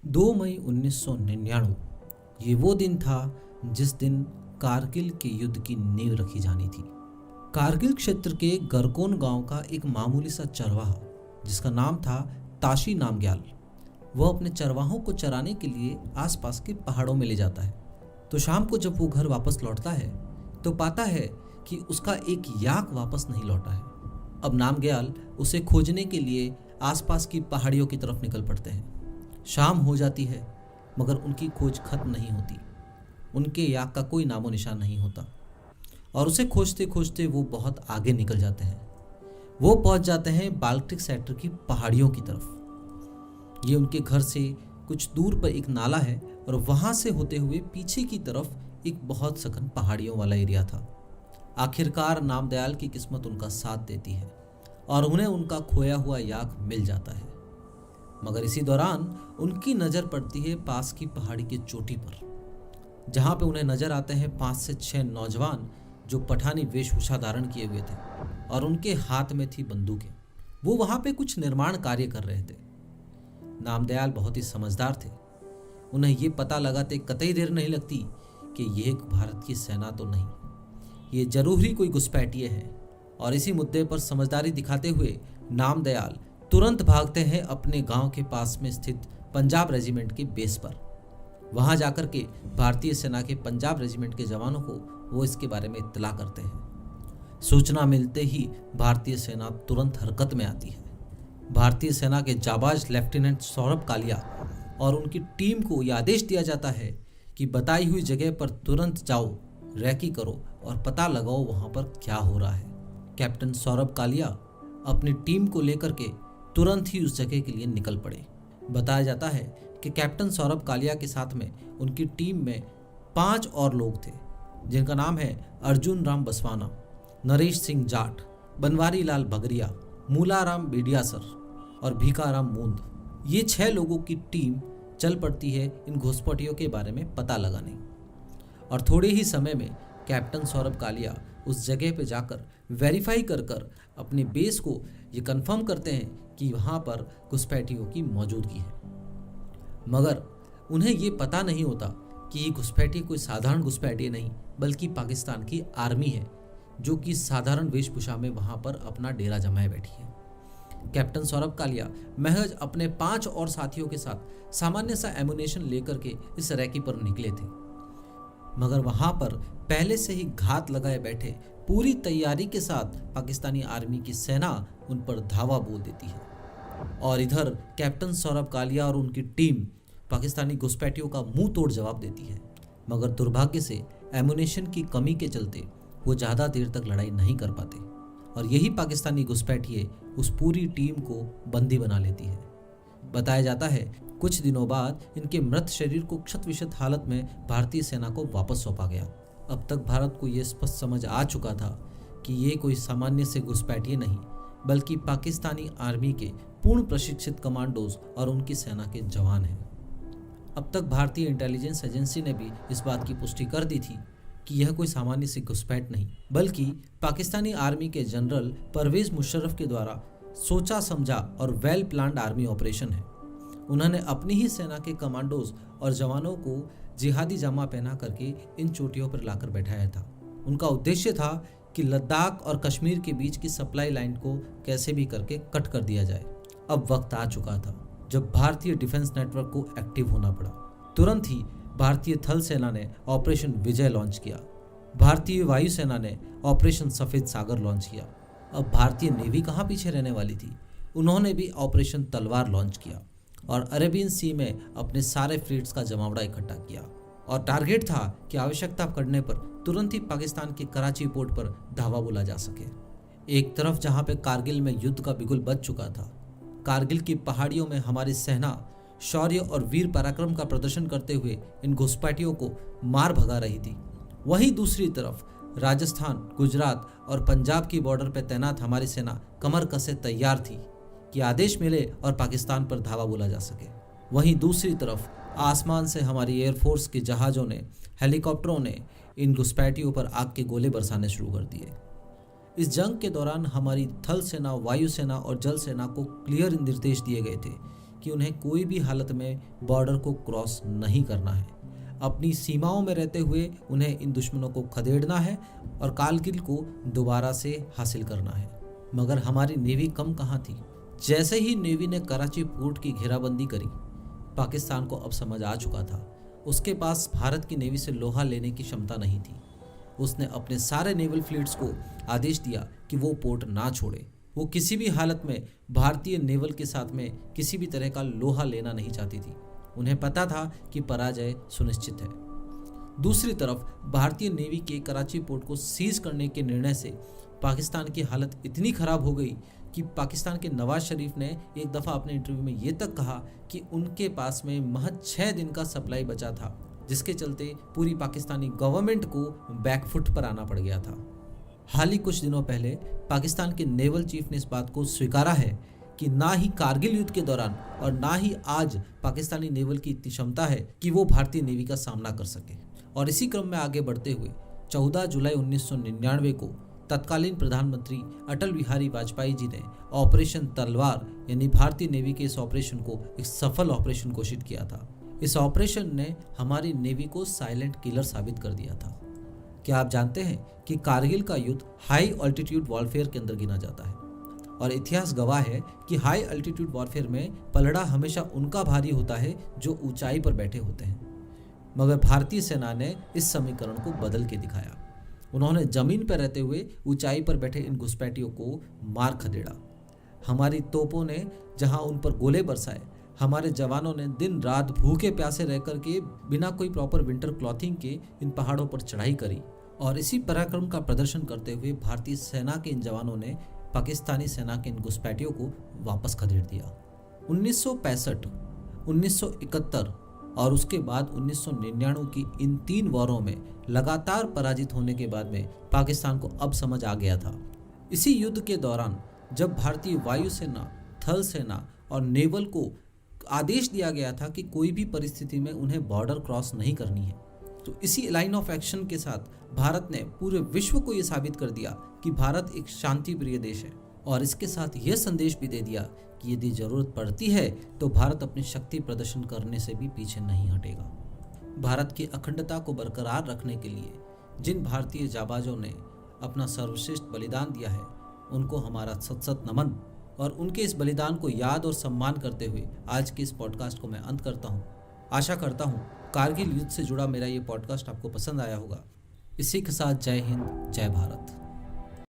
2 मई 1999 ये वो दिन था जिस दिन कारगिल के युद्ध की नींव रखी जानी थी। कारगिल क्षेत्र के गरकोन गांव का एक मामूली सा चरवाहा जिसका नाम था ताशी नामग्याल, वह अपने चरवाहों को चराने के लिए आसपास के पहाड़ों में ले जाता है। तो शाम को जब वो घर वापस लौटता है तो पाता है कि उसका एक याक वापस नहीं लौटा है। अब नामग्याल उसे खोजने के लिए आसपास की पहाड़ियों की तरफ निकल पड़ते हैं। शाम हो जाती है मगर उनकी खोज खत्म नहीं होती। उनके याक का कोई नामो निशान नहीं होता और उसे खोजते खोजते वो बहुत आगे निकल जाते हैं। वो पहुंच जाते हैं बाल्टिक सेक्टर की पहाड़ियों की तरफ। ये उनके घर से कुछ दूर पर एक नाला है और वहां से होते हुए पीछे की तरफ एक बहुत सघन पहाड़ियों वाला एरिया था। आखिरकार नामदयाल की किस्मत उनका साथ देती है और उन्हें उनका खोया हुआ याक मिल जाता है। मगर इसी दौरान उनकी नज़र पड़ती है पास की पहाड़ी की चोटी पर, जहां पे उन्हें नजर आते हैं 5 से 6 नौजवान जो पठानी वेशभूषा धारण किए हुए थे और उनके हाथ में थी बंदूकें। वो वहां पे कुछ निर्माण कार्य कर रहे थे। नामदयाल बहुत ही समझदार थे। उन्हें ये पता लगाते कतई देर नहीं लगती कि ये एक भारत की सेना तो नहीं, ये जरूर ही कोई घुसपैठिए है। और इसी मुद्दे पर समझदारी दिखाते हुए नामदयाल तुरंत भागते हैं अपने गांव के पास में स्थित पंजाब रेजिमेंट के बेस पर। वहां जाकर के भारतीय सेना के पंजाब रेजिमेंट के जवानों को वो इसके बारे में इत्तला करते हैं। सूचना मिलते ही भारतीय सेना तुरंत हरकत में आती है। भारतीय सेना के जाबाज लेफ्टिनेंट सौरभ कालिया और उनकी टीम को यह आदेश दिया जाता है कि बताई हुई जगह पर तुरंत जाओ, रैकी करो और पता लगाओ वहां पर क्या हो रहा है। कैप्टन सौरभ कालिया अपनी टीम को लेकर के तुरंत ही उस जगह के लिए निकल पड़े। बताया जाता है कि कैप्टन सौरभ कालिया के साथ में उनकी टीम में 5 और लोग थे, जिनका नाम है अर्जुन राम बसवाना, नरेश सिंह जाट, बनवारी लाल भगरिया, मूलाराम बेडियासर और भीखाराम मूंद। ये 6 लोगों की टीम चल पड़ती है इन घुसपैठियों के बारे में पता लगाने। और थोड़े ही समय में कैप्टन सौरभ कालिया उस जगह पे जाकर वेरीफाई कर कर अपने बेस को ये कंफर्म करते हैं कि वहाँ पर घुसपैठियों की मौजूदगी है। मगर उन्हें ये पता नहीं होता कि ये घुसपैठी कोई साधारण घुसपैठी नहीं बल्कि पाकिस्तान की आर्मी है, जो कि साधारण वेशभूषा में वहाँ पर अपना डेरा जमाए बैठी है। कैप्टन सौरभ कालिया महज अपने 5 और साथियों के साथ सामान्य सा एमुनेशन लेकर के इस रैकी पर निकले थे। मगर वहां पर पहले से ही घात लगाए बैठे पूरी तैयारी के साथ पाकिस्तानी आर्मी की सेना उन पर धावा बोल देती है। और इधर कैप्टन सौरभ कालिया और उनकी टीम पाकिस्तानी घुसपैठियों का मुंह तोड़ जवाब देती है। मगर दुर्भाग्य से एमुनेशन की कमी के चलते वो ज़्यादा देर तक लड़ाई नहीं कर पाते और यही पाकिस्तानी घुसपैठिए उस पूरी टीम को बंदी बना लेती है। बताया जाता है कुछ दिनों बाद इनके मृत शरीर को क्षत विक्षत हालत में भारतीय सेना को वापस सौंपा गया। अब तक भारत को यह स्पष्ट समझ आ चुका था कि ये कोई सामान्य से घुसपैठिए नहीं बल्कि पाकिस्तानी आर्मी के पूर्ण प्रशिक्षित कमांडोज और उनकी सेना के जवान हैं। अब तक भारतीय इंटेलिजेंस एजेंसी ने भी इस बात की पुष्टि कर दी थी कि यह कोई सामान्य सी घुसपैठ नहीं बल्कि पाकिस्तानी आर्मी के जनरल परवेज मुशर्रफ के द्वारा सोचा समझा और वेल प्लान्ड आर्मी ऑपरेशन है। उन्होंने अपनी ही सेना के कमांडोज और जवानों को जिहादी जामा पहना करके इन चोटियों पर लाकर बैठाया था। उनका उद्देश्य था कि लद्दाख और कश्मीर के बीच की सप्लाई लाइन को कैसे भी करके कट कर दिया जाए। अब वक्त आ चुका था जब भारतीय डिफेंस नेटवर्क को एक्टिव होना पड़ा। तुरंत ही भारतीय थल सेना ने ऑपरेशन विजय लॉन्च किया। भारतीय वायुसेना ने ऑपरेशन सफेद सागर लॉन्च किया। अब भारतीय नेवी कहाँ पीछे रहने वाली थी, उन्होंने भी ऑपरेशन तलवार लॉन्च किया और अरेबियन सी में अपने सारे फ्लीट्स का जमावड़ा इकट्ठा किया। और टारगेट था कि आवश्यकता पड़ने पर तुरंत ही पाकिस्तान के कराची पोर्ट पर धावा बोला जा सके। एक तरफ जहां पे कारगिल में युद्ध का बिगुल बज चुका था, कारगिल की पहाड़ियों में हमारी सेना शौर्य और वीर पराक्रम का प्रदर्शन करते हुए इन घुसपैठियों को मार भगा रही थी, वहीं दूसरी तरफ राजस्थान, गुजरात और पंजाब की बॉर्डर पर तैनात हमारी सेना कमर कसे तैयार थी कि आदेश मिले और पाकिस्तान पर धावा बोला जा सके। वहीं दूसरी तरफ आसमान से हमारी एयरफोर्स के जहाज़ों ने, हेलीकॉप्टरों ने इन घुसपैठियों पर आग के गोले बरसाने शुरू कर दिए। इस जंग के दौरान हमारी थल सेना, वायु सेना और जल सेना को क्लियर निर्देश दिए गए थे कि उन्हें कोई भी हालत में बॉर्डर को क्रॉस नहीं करना है। अपनी सीमाओं में रहते हुए उन्हें इन दुश्मनों को खदेड़ना है और कारगिल को दोबारा से हासिल करना है। मगर हमारी नेवी कम कहाँ थी। जैसे ही नेवी ने कराची पोर्ट की घेराबंदी करी, पाकिस्तान को अब समझ आ चुका था उसके पास भारत की नेवी से लोहा लेने की क्षमता नहीं थी। उसने अपने सारे नेवल फ्लीट्स को आदेश दिया कि वो पोर्ट ना छोड़े। वो किसी भी हालत में भारतीय नेवल के साथ में किसी भी तरह का लोहा लेना नहीं चाहती थी। उन्हें पता था कि पराजय सुनिश्चित है। दूसरी तरफ भारतीय नेवी के कराची पोर्ट को सीज करने के निर्णय से पाकिस्तान की हालत इतनी खराब हो गई कि पाकिस्तान के नवाज शरीफ ने एक दफ़ा अपने इंटरव्यू में ये तक कहा कि उनके पास में महज 6 दिन का सप्लाई बचा था, जिसके चलते पूरी पाकिस्तानी गवर्नमेंट को बैकफुट पर आना पड़ गया था। हाल ही कुछ दिनों पहले पाकिस्तान के नेवल चीफ ने इस बात को स्वीकारा है कि ना ही कारगिल युद्ध के दौरान और ना ही आज पाकिस्तानी नेवल की इतनी क्षमता है कि वो भारतीय नेवी का सामना कर सके। और इसी क्रम में आगे बढ़ते हुए 14 जुलाई 1999 को तत्कालीन प्रधानमंत्री अटल बिहारी वाजपेयी जी ने ऑपरेशन तलवार यानी भारतीय नेवी के इस ऑपरेशन को एक सफल ऑपरेशन घोषित किया था। इस ऑपरेशन ने हमारी नेवी को साइलेंट किलर साबित कर दिया था। क्या आप जानते हैं कि कारगिल का युद्ध हाई ऑल्टीट्यूड वॉरफेयर के अंदर गिना जाता है और इतिहास गवाह है कि हाई ऑल्टीट्यूड वॉरफेयर में पलड़ा हमेशा उनका भारी होता है जो ऊंचाई पर बैठे होते हैं। मगर भारतीय सेना ने इस समीकरण को बदल के दिखाया। उन्होंने जमीन पर रहते हुए ऊंचाई पर बैठे इन घुसपैठियों को मार खदेड़ा। हमारी तोपों ने जहां उन पर गोले बरसाए, हमारे जवानों ने दिन रात भूखे प्यासे रहकर के बिना कोई प्रॉपर विंटर क्लॉथिंग के इन पहाड़ों पर चढ़ाई करी और इसी पराक्रम का प्रदर्शन करते हुए भारतीय सेना के इन जवानों ने पाकिस्तानी सेना के इन घुसपैठियों को वापस खदेड़ दिया। 1965, 1971 और उसके बाद 1999 की इन 3 वॉरों में लगातार पराजित होने के बाद में पाकिस्तान को अब समझ आ गया था। इसी युद्ध के दौरान जब भारतीय वायुसेना, थल सेना और नेवल को आदेश दिया गया था कि कोई भी परिस्थिति में उन्हें बॉर्डर क्रॉस नहीं करनी है, तो इसी लाइन ऑफ एक्शन के साथ भारत ने पूरे विश्व को ये साबित कर दिया कि भारत एक शांति प्रिय देश है और इसके साथ यह संदेश भी दे दिया कि यदि जरूरत पड़ती है तो भारत अपनी शक्ति प्रदर्शन करने से भी पीछे नहीं हटेगा। भारत की अखंडता को बरकरार रखने के लिए जिन भारतीय जाबाजों ने अपना सर्वश्रेष्ठ बलिदान दिया है उनको हमारा सत सत नमन। और उनके इस बलिदान को याद और सम्मान करते हुए आज के इस पॉडकास्ट को मैं अंत करता हूँ। आशा करता हूँ कारगिल युद्ध से जुड़ा मेरा ये पॉडकास्ट आपको पसंद आया होगा। इसी के साथ जय हिंद, जय भारत।